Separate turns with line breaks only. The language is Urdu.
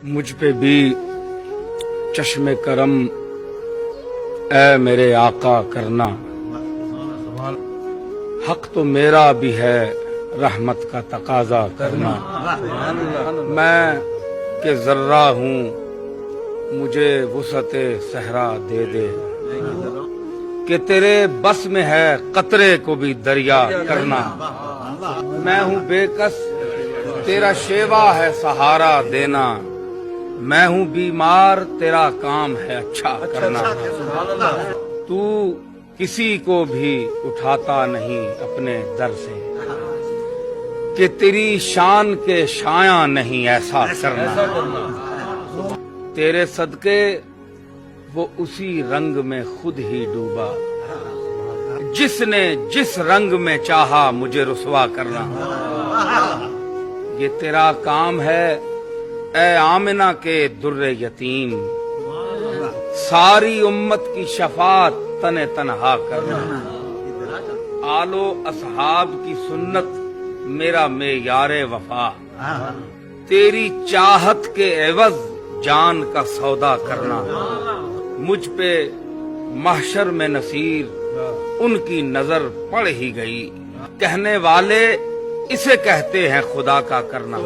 مجھ پہ بھی چشم کرم اے میرے آقا کرنا، حق تو میرا بھی ہے رحمت کا تقاضا کرنا۔ میں کہ ذرہ ہوں مجھے وسعت صحرا دے دے، کہ تیرے بس میں ہے قطرے کو بھی دریا کرنا۔ میں ہوں بے کس تیرا شیوا ہے سہارا دینا، میں ہوں بیمار تیرا کام ہے اچھا کرنا۔ تو کسی کو بھی اٹھاتا نہیں اپنے در سے، کہ تیری شان کے شایاں نہیں ایسا کرنا۔ تیرے صدقے وہ اسی رنگ میں خود ہی ڈوبا، جس نے جس رنگ میں چاہا مجھے رسوا کرنا۔ یہ تیرا کام ہے اے آمنہ کے در یتیم، ساری امت کی شفاعت تن تنہا کرنا۔ آل و اصحاب کی سنت میرا معیار وفا، تیری چاہت کے عوض جان کا سودا کرنا۔ مجھ پہ محشر میں نصیر ان کی نظر پڑ ہی گئی، کہنے والے اسے کہتے ہیں خدا کا کرنا۔